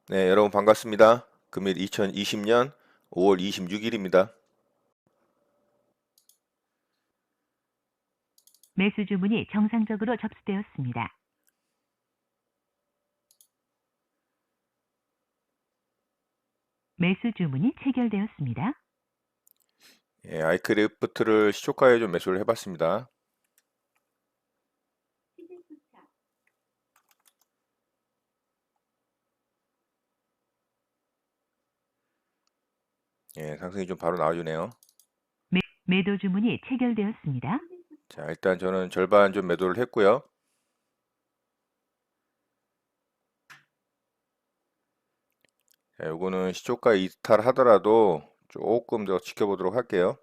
네, 여러분 반갑습니다. 금일 2020년 5월 26일입니다. 매수 주문이 정상적으로 접수되었습니다. 매수 주문이 체결되었습니다. 예, 아이크래프트를 시초가에 좀 매수를 해봤습니다. 예, 상승이 좀 바로 나와주네요. 매도 주문이 체결되었습니다. 자, 일단 저는 절반 좀 매도를 했고요. 자, 요거는 시초가 이탈하더라도 조금 더 지켜보도록 할게요.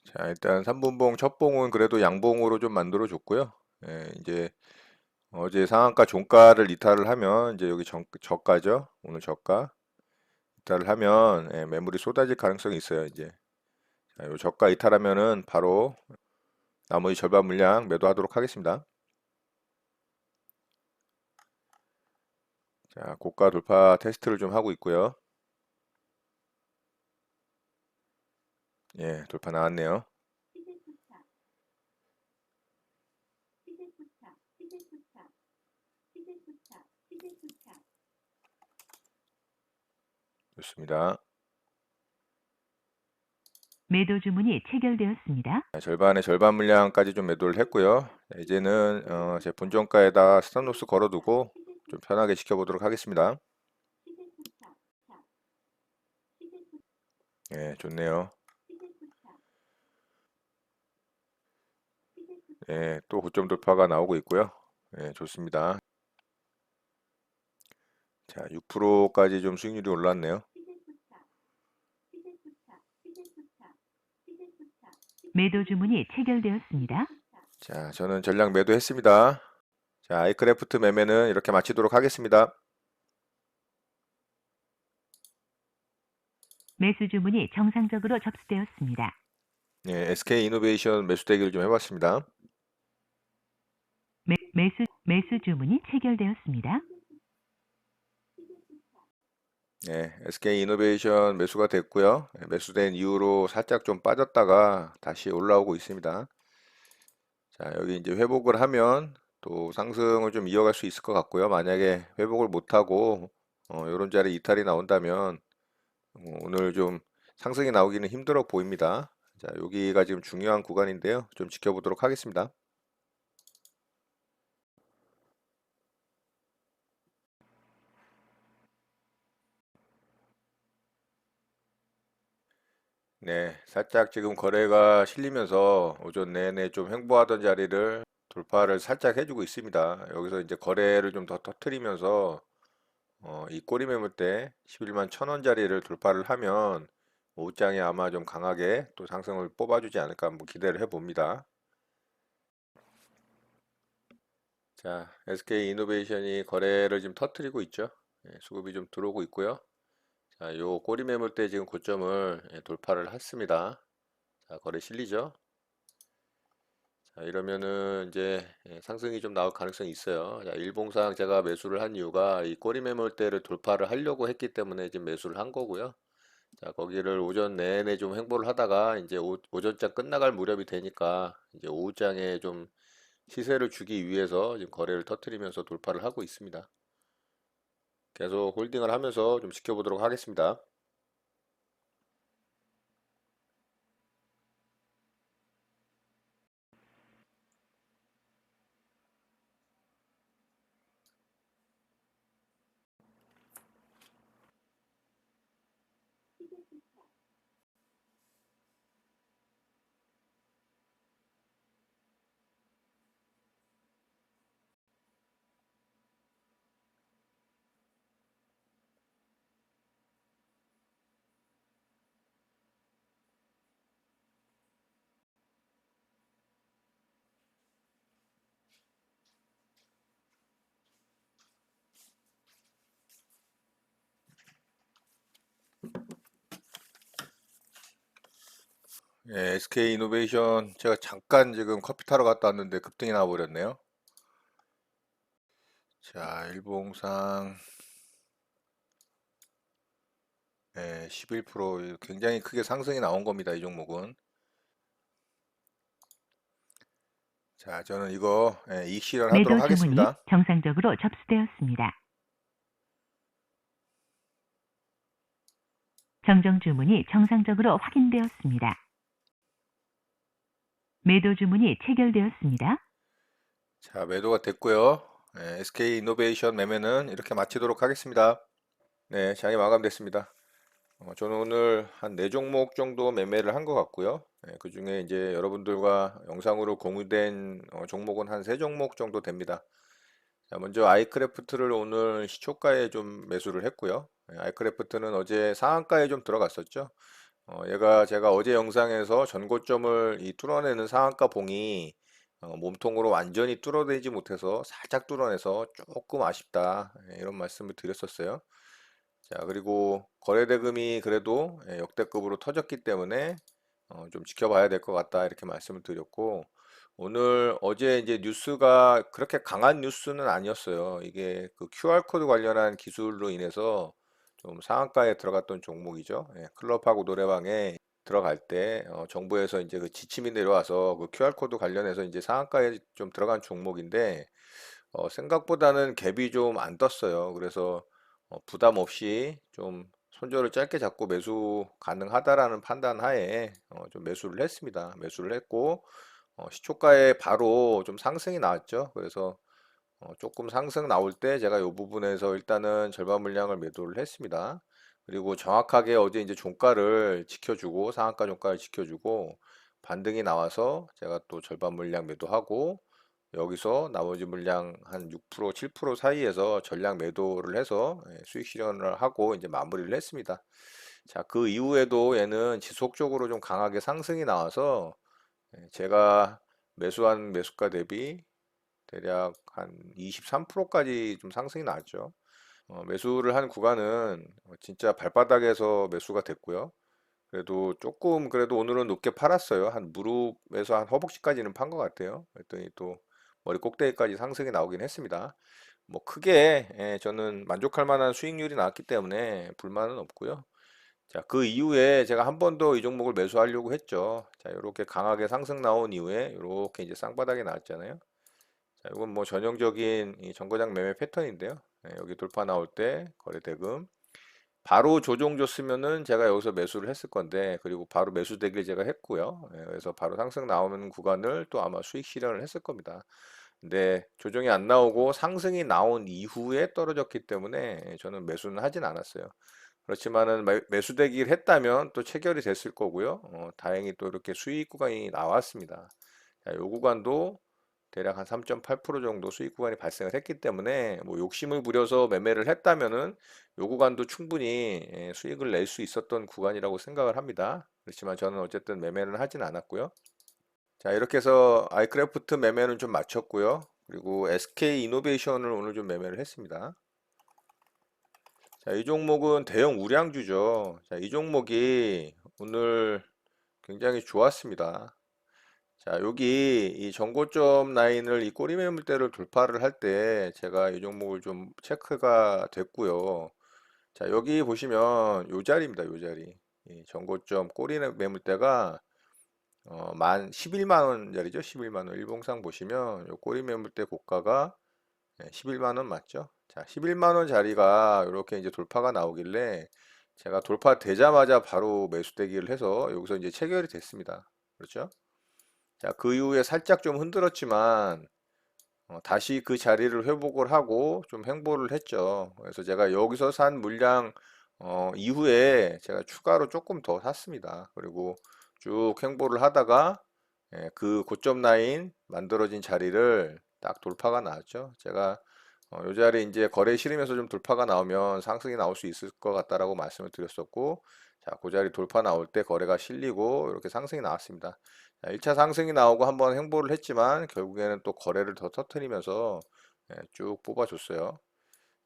자, 일단 3분봉 첫 봉은 그래도 양봉으로 좀 만들어 줬고요. 예, 이제 어제 상한가 종가를 이탈을 하면 이제 여기 저가죠. 오늘 저가 이탈을 하면 예, 매물이 쏟아질 가능성이 있어요. 이제 자, 요 저가 이탈하면은 바로 나머지 절반 물량 매도하도록 하겠습니다. 자, 고가 돌파 테스트를 좀 하고 있고요. 예, 돌파 나왔네요. 좋습니다. 매도 주문이 체결되었습니다. 자, 절반의 절반 물량까지 좀 매도를 했고요. 자, 이제는 제 본전가에다 스탑로스 걸어두고 좀 편하게 지켜보도록 하겠습니다. 예, 좋네요. 예, 또 고점 돌파가 나오고 있고요. 예, 좋습니다. 자, 6%까지 좀 수익률이 올랐네요. 매도 주문이 체결되었습니다. 자, 저는 전량 매도했습니다. 자, 아이크래프트 매매는 이렇게 마치도록 하겠습니다. 매수 주문이 정상적으로 접수되었습니다. 예, SK 이노베이션 매수 대기를 좀 해봤습니다. 매수 주문이 체결되었습니다. 예, SK 이노베이션 매수가 됐고요. 예, 매수된 이후로 살짝 좀 빠졌다가 다시 올라오고 있습니다. 자, 여기 이제 회복을 하면 또 상승을 좀 이어갈 수 있을 것 같고요. 만약에 회복을 못하고 이런 자리 이탈이 나온다면 오늘 좀 상승이 나오기는 힘들어 보입니다. 자, 여기가 지금 중요한 구간인데요. 좀 지켜보도록 하겠습니다. 네, 살짝 지금 거래가 실리면서 오전 내내 좀 횡보하던 자리를 돌파를 살짝 해주고 있습니다. 여기서 이제 거래를 좀 더 터트리면서 이 꼬리 매물대 11만 1,000원 자리를 돌파를 하면 오후장에 아마 좀 강하게 또 상승을 뽑아주지 않을까 한번 기대를 해봅니다. 자, SK 이노베이션이 거래를 지금 터트리고 있죠. 예, 수급이 좀 들어오고 있고요. 자, 요 꼬리 매물대 지금 고점을 돌파를 했습니다. 자, 거래 실리죠. 자, 이러면은 이제 상승이 좀 나올 가능성이 있어요. 자, 일봉상 제가 매수를 한 이유가 이 꼬리 매물대를 돌파를 하려고 했기 때문에 지금 매수를 한 거고요. 자, 거기를 오전 내내 좀 횡보를 하다가 이제 오전장 끝나갈 무렵이 되니까 이제 오후장에 좀 시세를 주기 위해서 지금 거래를 터트리면서 돌파를 하고 있습니다. 계속 홀딩을 하면서 좀 지켜보도록 하겠습니다. 예, SK 이노베이션 제가 잠깐 지금 커피 타러 갔다 왔는데 급등이 나와버렸네요. 자, 일봉상 11% 굉장히 크게 상승이 나온 겁니다. 이 종목은. 자, 저는 이거 이익 매도 실현하도록 주문이 하겠습니다. 정상적으로 접수되었습니다. 정정 주문이 정상적으로 확인되었습니다. 매도 주문이 체결되었습니다. 자, 매도가 됐고요. SK 이노베이션 매매는 이렇게 마치도록 하겠습니다. 네, 장이 마감됐습니다. 저는 오늘 한 4종목 정도 매매를 한 것 같고요. 그 중에 이제 여러분들과 영상으로 공유된 종목은 한 3종목 정도 됩니다. 자, 먼저 아이크래프트를 오늘 시초가에 좀 매수를 했고요. 아이크래프트는 어제 상한가에 좀 들어갔었죠. 얘가 제가 어제 영상에서 전고점을 뚫어내는 상한가 봉이 몸통으로 완전히 뚫어내지 못해서 살짝 뚫어내서 조금 아쉽다. 이런 말씀을 드렸었어요. 자, 그리고 거래대금이 그래도 역대급으로 터졌기 때문에 좀 지켜봐야 될 것 같다. 이렇게 말씀을 드렸고, 오늘 어제 이제 뉴스가 그렇게 강한 뉴스는 아니었어요. 이게 그 QR코드 관련한 기술로 인해서 좀 상한가에 들어갔던 종목이죠. 클럽하고 노래방에 들어갈 때 정부에서 이제 그 지침이 내려와서 그 QR코드 관련해서 이제 상한가에 좀 들어간 종목인데 생각보다는 갭이 좀 안 떴어요. 그래서 부담 없이 좀 손절을 짧게 잡고 매수 가능하다라는 판단 하에 좀 매수를 했습니다. 매수를 했고 시초가에 바로 좀 상승이 나왔죠. 그래서 조금 상승 나올 때 제가 이 부분에서 일단은 절반 물량을 매도를 했습니다. 그리고 정확하게 어제 이제 종가를 지켜주고 상한가 종가를 지켜주고 반등이 나와서 제가 또 절반 물량 매도하고 여기서 나머지 물량 한 6%, 7% 사이에서 전량 매도를 해서 수익 실현을 하고 이제 마무리를 했습니다. 자, 그 이후에도 얘는 지속적으로 좀 강하게 상승이 나와서 제가 매수한 매수가 대비 대략 한 23%까지 좀 상승이 나왔죠. 매수를 한 구간은 진짜 발바닥에서 매수가 됐고요. 그래도 조금 그래도 오늘은 높게 팔았어요. 한 무릎에서 한 허벅지까지는 판 것 같아요. 그랬더니 또 머리 꼭대기까지 상승이 나오긴 했습니다. 뭐 크게 저는 만족할 만한 수익률이 나왔기 때문에 불만은 없고요. 자, 그 이후에 제가 한 번 더 이 종목을 매수하려고 했죠. 자, 이렇게 강하게 상승 나온 이후에 이렇게 이제 쌍바닥이 나왔잖아요. 자, 이건 뭐 전형적인 이 정거장 매매 패턴인데요. 여기 돌파 나올 때 거래 대금 바로 조정 줬으면은 제가 여기서 매수를 했을 건데 그리고 바로 매수되길 제가 했고요. 그래서 바로 상승 나오는 구간을 또 아마 수익 실현을 했을 겁니다. 근데 조정이 안 나오고 상승이 나온 이후에 떨어졌기 때문에 저는 매수는 하진 않았어요. 그렇지만은 매수되길 했다면 또 체결이 됐을 거고요. 다행히 또 이렇게 수익 구간이 나왔습니다. 자, 요 구간도 대략 한 3.8% 정도 수익 구간이 발생을 했기 때문에 뭐 욕심을 부려서 매매를 했다면은 요 구간도 충분히 수익을 낼 수 있었던 구간이라고 생각을 합니다. 그렇지만 저는 어쨌든 매매는 하진 않았고요. 자, 이렇게 해서 아이크래프트 매매는 좀 마쳤고요. 그리고 SK 이노베이션을 오늘 좀 매매를 했습니다. 자, 이 종목은 대형 우량주죠. 자, 이 종목이 오늘 굉장히 좋았습니다. 자, 여기 이 전고점 라인을 이 꼬리 매물대를 돌파를 할 때 제가 이 종목을 좀 체크가 됐고요. 자, 여기 보시면 요 자리입니다. 요 자리. 이 전고점 꼬리 매물대가 만 11만 원짜리죠. 11만 원. 일봉상 보시면 요 꼬리 매물대 고가가 11만 원 맞죠? 자, 11만 원 자리가 이렇게 이제 돌파가 나오길래 제가 돌파되자마자 바로 매수대기를 해서 여기서 이제 체결이 됐습니다. 그렇죠? 자, 그 이후에 살짝 좀 흔들었지만 다시 그 자리를 회복을 하고 좀 횡보를 했죠. 그래서 제가 여기서 산 물량 이후에 제가 추가로 조금 더 샀습니다. 그리고 쭉 횡보를 하다가 그 고점 라인 만들어진 자리를 딱 돌파가 나왔죠. 제가 요 자리 이제 거래 실으면서 좀 돌파가 나오면 상승이 나올 수 있을 것 같다라고 말씀을 드렸었고, 자, 그 자리 돌파 나올 때 거래가 실리고 이렇게 상승이 나왔습니다. 자, 1차 상승이 나오고 한번 횡보를 했지만 결국에는 또 거래를 더 터트리면서 쭉 뽑아줬어요.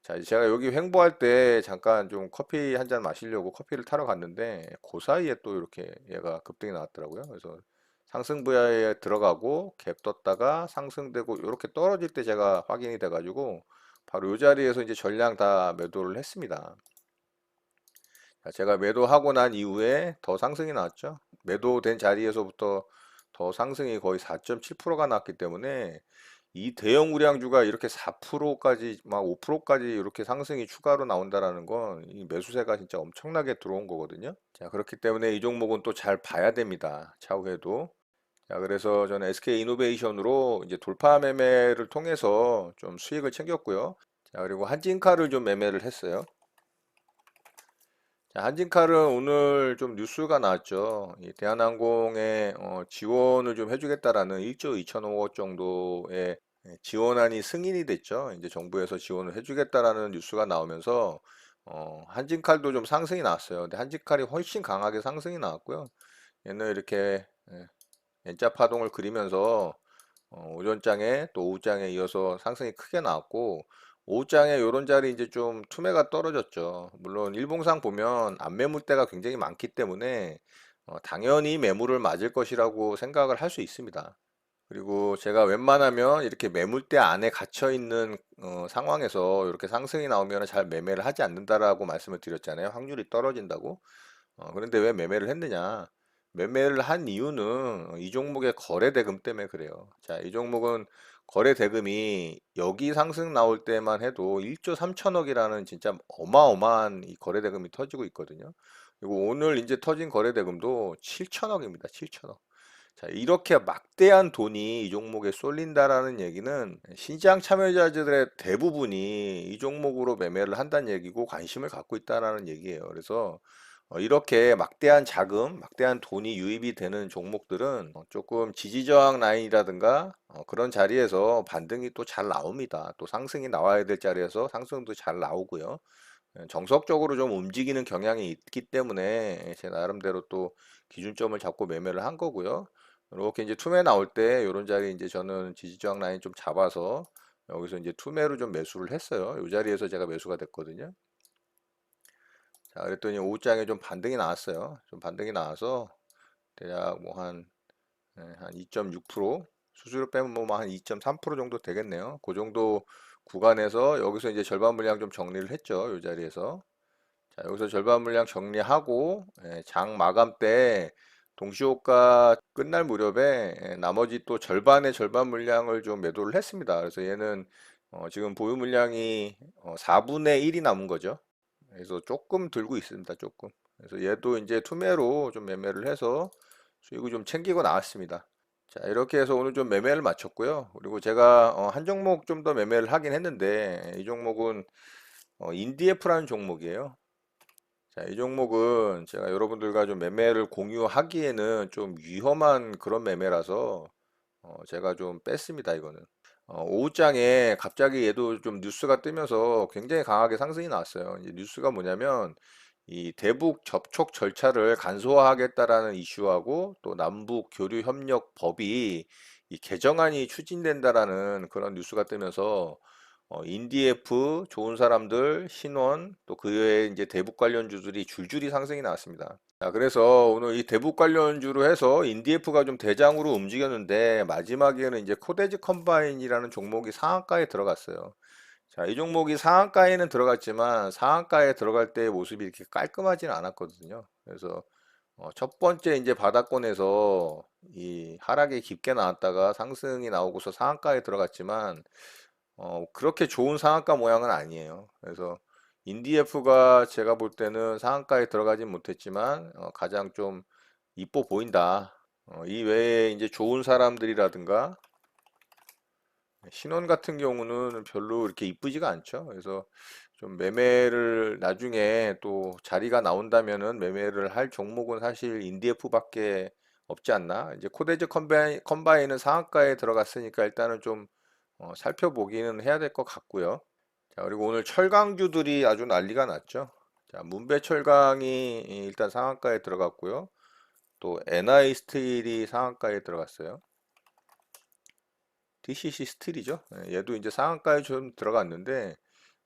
자, 제가 여기 횡보할 때 잠깐 좀 커피 한 잔 마시려고 커피를 타러 갔는데 그 사이에 또 이렇게 얘가 급등이 나왔더라고요. 그래서 상승 부야에 들어가고 갭 떴다가 상승되고 이렇게 떨어질 때 제가 확인이 돼가지고 바로 이 자리에서 이제 전량 다 매도를 했습니다. 자, 제가 매도하고 난 이후에 더 상승이 나왔죠. 매도된 자리에서부터 더 상승이 거의 4.7%가 났기 때문에 이 대형 우량주가 이렇게 4%까지 막 5%까지 이렇게 상승이 추가로 나온다라는 건 이 매수세가 진짜 엄청나게 들어온 거거든요. 자, 그렇기 때문에 이 종목은 또 잘 봐야 됩니다. 차후에도. 자, 그래서 저는 SK 이노베이션으로 이제 돌파 매매를 통해서 좀 수익을 챙겼고요. 자, 그리고 한진카를 좀 매매를 했어요. 자, 한진칼은 오늘 좀 뉴스가 나왔죠. 이 대한항공에 지원을 좀 해주겠다라는 1조 2천억 정도의 지원안이 승인이 됐죠. 이제 정부에서 지원을 해주겠다라는 뉴스가 나오면서 한진칼도 좀 상승이 나왔어요. 근데 한진칼이 훨씬 강하게 상승이 나왔고요. 얘는 이렇게 N자 파동을 그리면서 오전장에 또 오후장에 이어서 상승이 크게 나왔고 오후장에 요런 자리 이제 좀 투매가 떨어졌죠. 물론 일봉상 보면 안매물대가 굉장히 많기 때문에 당연히 매물을 맞을 것이라고 생각을 할 수 있습니다. 그리고 제가 웬만하면 이렇게 매물대 안에 갇혀 있는 상황에서 이렇게 상승이 나오면 잘 매매를 하지 않는다라고 말씀을 드렸잖아요. 확률이 떨어진다고. 그런데 왜 매매를 했느냐? 매매를 한 이유는 이 종목의 거래 대금 때문에 그래요. 자, 이 종목은 거래 대금이 여기 상승 나올 때만 해도 1조 3천억이라는 진짜 어마어마한 이 거래 대금이 터지고 있거든요. 그리고 오늘 이제 터진 거래 대금도 7천억입니다. 7천억. 자, 이렇게 막대한 돈이 이 종목에 쏠린다라는 얘기는 시장 참여자들의 대부분이 이 종목으로 매매를 한다는 얘기고 관심을 갖고 있다라는 얘기예요. 그래서 이렇게 막대한 자금, 막대한 돈이 유입이 되는 종목들은 조금 지지저항 라인이라든가 그런 자리에서 반등이 또 잘 나옵니다. 또 상승이 나와야 될 자리에서 상승도 잘 나오고요. 정석적으로 좀 움직이는 경향이 있기 때문에 제 나름대로 또 기준점을 잡고 매매를 한 거고요. 이렇게 이제 투매 나올 때 이런 자리 이제 저는 지지저항 라인 좀 잡아서 여기서 이제 투매로 좀 매수를 했어요. 이 자리에서 제가 매수가 됐거든요. 자, 그랬더니 오후장에 좀 반등이 나왔어요. 좀 반등이 나와서 대략 뭐 한 2.6% 수수료 빼면 뭐 한 2.3% 정도 되겠네요. 그 정도 구간에서 여기서 이제 절반 물량 좀 정리를 했죠. 이 자리에서. 자, 여기서 절반 물량 정리하고 장 마감 때 동시호가 끝날 무렵에 나머지 또 절반의 절반 물량을 좀 매도를 했습니다. 그래서 얘는 지금 보유 물량이 4분의 1이 남은 거죠. 그래서 조금 들고 있습니다. 조금. 그래서 얘도 이제 투매로 좀 매매를 해서 수익을 좀 챙기고 나왔습니다. 자, 이렇게 해서 오늘 좀 매매를 마쳤고요. 그리고 제가 한 종목 좀 더 매매를 하긴 했는데 이 종목은 인디에프라는 종목이에요. 자, 이 종목은 제가 여러분들과 좀 매매를 공유하기에는 좀 위험한 그런 매매라서 제가 좀 뺐습니다, 이거는. 오후장에 갑자기 얘도 좀 뉴스가 뜨면서 굉장히 강하게 상승이 나왔어요. 이제 뉴스가 뭐냐면 이 대북 접촉 절차를 간소화하겠다라는 이슈하고 또 남북 교류 협력 법이 이 개정안이 추진된다라는 그런 뉴스가 뜨면서 인디에프, 좋은 사람들, 신원, 또 그 외에 이제 대북 관련주들이 줄줄이 상승이 나왔습니다. 자, 그래서 오늘 이 대북 관련주로 해서 인디에프가 좀 대장으로 움직였는데 마지막에는 이제 코데즈 컴바인이라는 종목이 상한가에 들어갔어요. 자, 이 종목이 상한가에는 들어갔지만 상한가에 들어갈 때의 모습이 이렇게 깔끔하지는 않았거든요. 그래서 첫 번째 이제 바닥권에서 이 하락이 깊게 나왔다가 상승이 나오고서 상한가에 들어갔지만 그렇게 좋은 상한가 모양은 아니에요. 그래서 인디에프가 제가 볼 때는 상한가에 들어가진 못했지만 가장 좀 이뻐 보인다. 이 외에 이제 좋은 사람들이라든가 신원 같은 경우는 별로 이렇게 이쁘지가 않죠. 그래서 좀 매매를 나중에 또 자리가 나온다면은 매매를 할 종목은 사실 인디에프밖에 없지 않나. 이제 코데즈 컴바인은 상한가에 들어갔으니까 일단은 좀 살펴보기는 해야 될 것 같고요. 자, 그리고 오늘 철강주들이 아주 난리가 났죠. 자, 문배철강이 일단 상한가에 들어갔고요. 또 NI 스틸이 상한가에 들어갔어요. TCC 스틸이죠. 얘도 이제 상한가에 좀 들어갔는데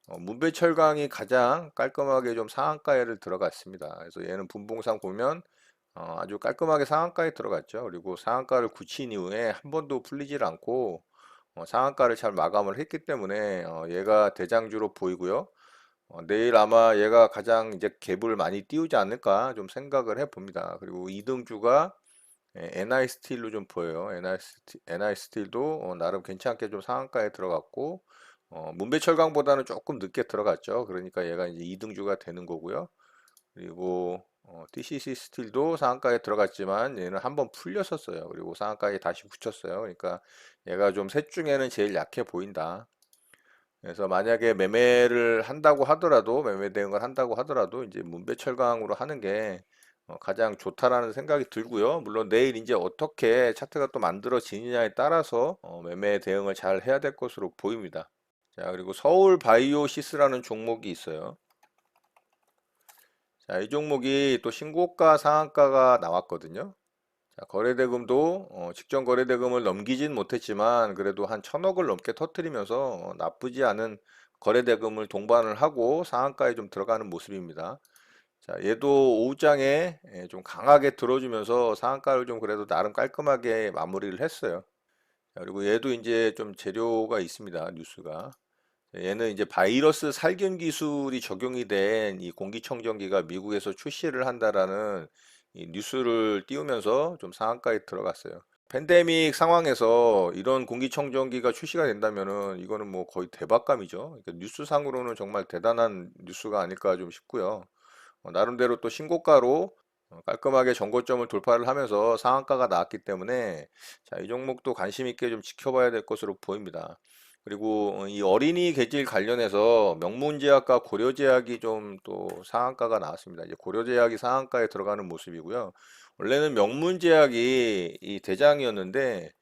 문배철강이 가장 깔끔하게 좀 상한가에를 들어갔습니다. 그래서 얘는 분봉상 보면 아주 깔끔하게 상한가에 들어갔죠. 그리고 상한가를 굳힌 이후에 한 번도 풀리질 않고 상한가를 잘 마감을 했기 때문에 얘가 대장주로 보이고요. 내일 아마 얘가 가장 이제 갭을 많이 띄우지 않을까 좀 생각을 해봅니다. 그리고 2등주가 NI 스틸로 좀 보여요. NI 스틸도 나름 괜찮게 좀 상한가에 들어갔고, 문배철강보다는 조금 늦게 들어갔죠. 그러니까 얘가 이제 2등주가 되는 거고요. 그리고 TCC 스틸도 상한가에 들어갔지만 얘는 한번 풀렸었어요. 그리고 상한가에 다시 붙였어요. 그러니까 얘가 좀 셋 중에는 제일 약해 보인다. 그래서 만약에 매매를 한다고 하더라도 매매 대응을 한다고 하더라도 이제 문배철강으로 하는 게 가장 좋다라는 생각이 들고요. 물론 내일 이제 어떻게 차트가 또 만들어지느냐에 따라서 매매 대응을 잘 해야 될 것으로 보입니다. 자, 그리고 서울 바이오시스라는 종목이 있어요. 자, 이 종목이 또 신고가 상한가가 나왔거든요. 자, 거래대금도 직전 거래대금을 넘기진 못했지만 그래도 한 1,000억을 넘게 터뜨리면서 나쁘지 않은 거래대금을 동반을 하고 상한가에 좀 들어가는 모습입니다. 자, 얘도 오후장에 좀 강하게 들어주면서 상한가를 좀 그래도 나름 깔끔하게 마무리를 했어요. 자, 그리고 얘도 이제 좀 재료가 있습니다. 뉴스가. 얘는 이제 바이러스 살균 기술이 적용이 된 이 공기청정기가 미국에서 출시를 한다라는 이 뉴스를 띄우면서 좀 상한가에 들어갔어요. 팬데믹 상황에서 이런 공기청정기가 출시가 된다면은 이거는 뭐 거의 대박감이죠. 그러니까 뉴스상으로는 정말 대단한 뉴스가 아닐까 좀 싶고요. 나름대로 또 신고가로 깔끔하게 전고점을 돌파를 하면서 상한가가 나왔기 때문에 자, 이 종목도 관심 있게 좀 지켜봐야 될 것으로 보입니다. 그리고 이 어린이 개질 관련해서 명문제약과 고려제약이 좀 또 상한가가 나왔습니다. 이제 고려제약이 상한가에 들어가는 모습이고요. 원래는 명문제약이 이 대장이었는데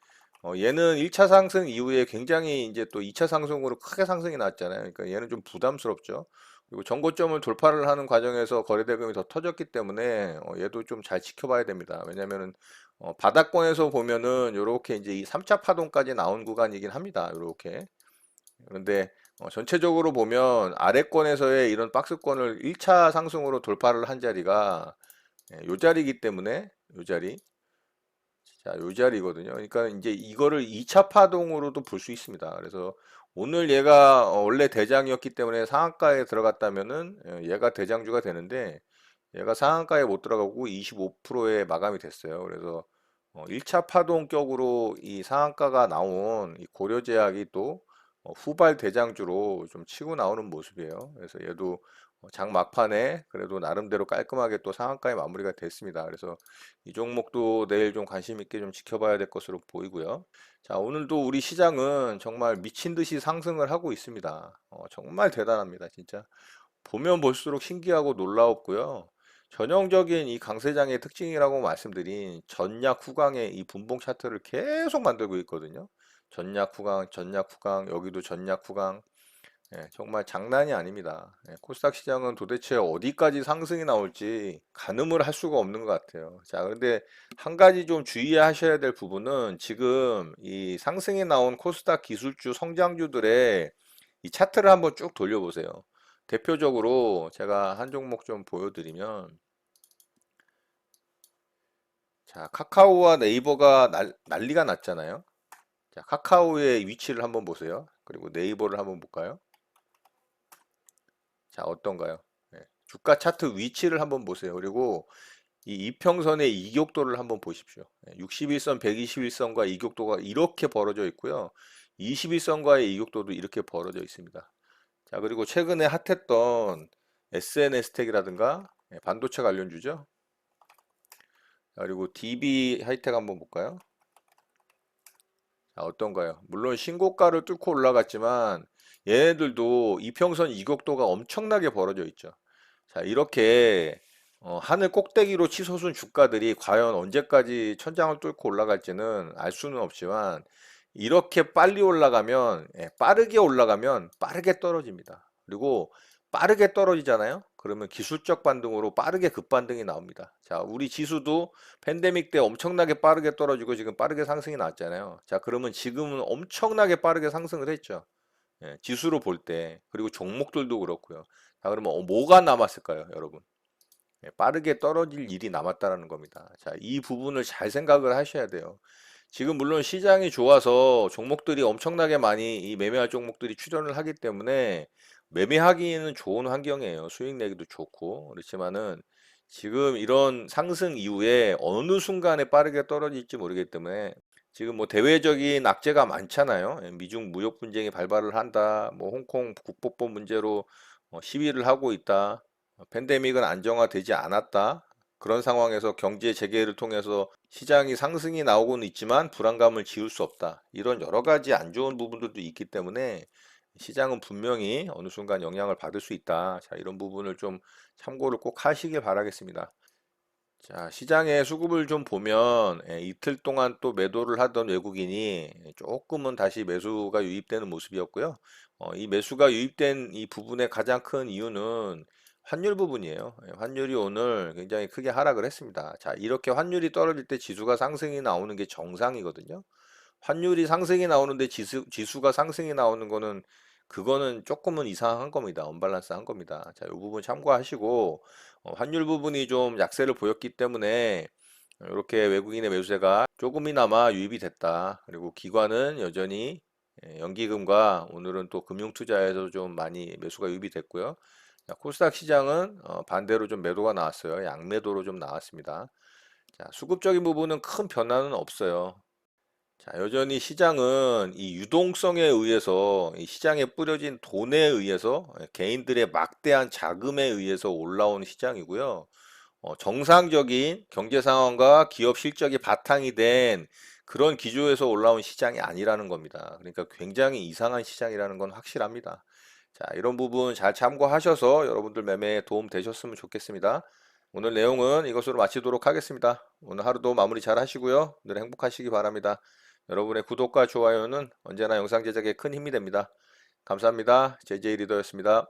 얘는 1차 상승 이후에 굉장히 이제 또 2차 상승으로 크게 상승이 났잖아요. 그러니까 얘는 좀 부담스럽죠. 그리고 정고점을 돌파를 하는 과정에서 거래대금이 더 터졌기 때문에 얘도 좀 잘 지켜봐야 됩니다. 왜냐면은 바닥권에서 보면은 요렇게 이제 이 3차 파동까지 나온 구간이긴 합니다. 요렇게. 그런데 전체적으로 보면 아래권에서의 이런 박스권을 1차 상승으로 돌파를 한 자리가 요 자리이기 때문에 요 자리. 자, 요 자리거든요. 그러니까 이제 이거를 2차 파동으로도 볼 수 있습니다. 그래서 오늘 얘가 원래 대장이었기 때문에 상한가에 들어갔다면은 얘가 대장주가 되는데 얘가 상한가에 못 들어가고 25%에 마감이 됐어요. 그래서 1차 파동격으로 이 상한가가 나온 이 고려제약이 또 후발 대장주로 좀 치고 나오는 모습이에요. 그래서 얘도 장 막판에 그래도 나름대로 깔끔하게 또 상한가에 마무리가 됐습니다. 그래서 이 종목도 내일 좀 관심 있게 좀 지켜봐야 될 것으로 보이고요. 자, 오늘도 우리 시장은 정말 미친 듯이 상승을 하고 있습니다. 정말 대단합니다, 진짜. 보면 볼수록 신기하고 놀라웠고요. 전형적인 이 강세장의 특징이라고 말씀드린 전약 후강의 이 분봉 차트를 계속 만들고 있거든요. 전약 후강, 전약 후강, 여기도 전약 후강. 정말 장난이 아닙니다. 코스닥 시장은 도대체 어디까지 상승이 나올지 가늠을 할 수가 없는 것 같아요. 자, 그런데 한 가지 좀 주의하셔야 될 부분은 지금 이 상승이 나온 코스닥 기술주 성장주들의 이 차트를 한번 쭉 돌려보세요. 대표적으로 제가 한 종목 좀 보여드리면, 자, 카카오와 네이버가 난리가 났잖아요. 자, 카카오의 위치를 한번 보세요. 그리고 네이버를 한번 볼까요? 자, 어떤가요? 주가 차트 위치를 한번 보세요. 그리고 이 이평선의 이격도를 한번 보십시오. 61선, 121선과 이격도가 이렇게 벌어져 있고요. 21선과의 이격도도 이렇게 벌어져 있습니다. 자, 그리고 최근에 핫했던 SNS 텍이라든가 반도체 관련주죠. 자, 그리고 DB 하이텍 한번 볼까요? 자, 어떤가요? 물론 신고가를 뚫고 올라갔지만 얘네들도 이평선 이격도가 엄청나게 벌어져 있죠. 자, 이렇게 하늘 꼭대기로 치솟은 주가들이 과연 언제까지 천장을 뚫고 올라갈지는 알 수는 없지만 이렇게 빨리 올라가면 빠르게 올라가면 빠르게 떨어집니다. 그리고 빠르게 떨어지잖아요. 그러면 기술적 반등으로 빠르게 급반등이 나옵니다. 자, 우리 지수도 팬데믹 때 엄청나게 빠르게 떨어지고 지금 빠르게 상승이 나왔잖아요. 자, 그러면 지금은 엄청나게 빠르게 상승을 했죠. 예, 지수로 볼 때, 그리고 종목들도 그렇고요. 자, 그러면 뭐가 남았을까요, 여러분? 예, 빠르게 떨어질 일이 남았다라는 겁니다. 자, 이 부분을 잘 생각을 하셔야 돼요. 지금 물론 시장이 좋아서 종목들이 엄청나게 많이 이 매매할 종목들이 출현을 하기 때문에 매매하기에는 좋은 환경이에요. 수익 내기도 좋고. 그렇지만은 지금 이런 상승 이후에 어느 순간에 빠르게 떨어질지 모르기 때문에 지금 뭐 대외적인 악재가 많잖아요. 예, 미중 무역 분쟁이 발발을 한다. 뭐 홍콩 국법법 문제로 시위를 하고 있다. 팬데믹은 안정화되지 않았다. 그런 상황에서 경제 재개를 통해서 시장이 상승이 나오고는 있지만 불안감을 지울 수 없다. 이런 여러 가지 안 좋은 부분들도 있기 때문에 시장은 분명히 어느 순간 영향을 받을 수 있다. 자, 이런 부분을 좀 참고를 꼭 하시길 바라겠습니다. 자, 시장의 수급을 좀 보면 이틀 동안 또 매도를 하던 외국인이 조금은 다시 매수가 유입되는 모습이었고요. 이 매수가 유입된 이 부분의 가장 큰 이유는 환율 부분이에요. 환율이 오늘 굉장히 크게 하락을 했습니다. 자, 이렇게 환율이 떨어질 때 지수가 상승이 나오는 게 정상이거든요. 환율이 상승이 나오는데 지수가 상승이 나오는 거는 그거는 조금은 이상한 겁니다. 언밸런스한 겁니다. 자, 이 부분 참고하시고 환율 부분이 좀 약세를 보였기 때문에 이렇게 외국인의 매수세가 조금이나마 유입이 됐다. 그리고 기관은 여전히 연기금과 오늘은 또 금융투자에서 좀 많이 매수가 유입이 됐고요. 자, 코스닥 시장은 반대로 좀 매도가 나왔어요. 양매도로 좀 나왔습니다. 자, 수급적인 부분은 큰 변화는 없어요. 자, 여전히 시장은 이 유동성에 의해서 이 시장에 뿌려진 돈에 의해서 개인들의 막대한 자금에 의해서 올라오는 시장이고요. 정상적인 경제 상황과 기업 실적이 바탕이 된 그런 기조에서 올라온 시장이 아니라는 겁니다. 그러니까 굉장히 이상한 시장이라는 건 확실합니다. 자, 이런 부분 잘 참고하셔서 여러분들 매매에 도움 되셨으면 좋겠습니다. 오늘 내용은 이것으로 마치도록 하겠습니다. 오늘 하루도 마무리 잘 하시고요. 늘 행복하시기 바랍니다. 여러분의 구독과 좋아요는 언제나 영상 제작에 큰 힘이 됩니다. 감사합니다. JJ 리더였습니다.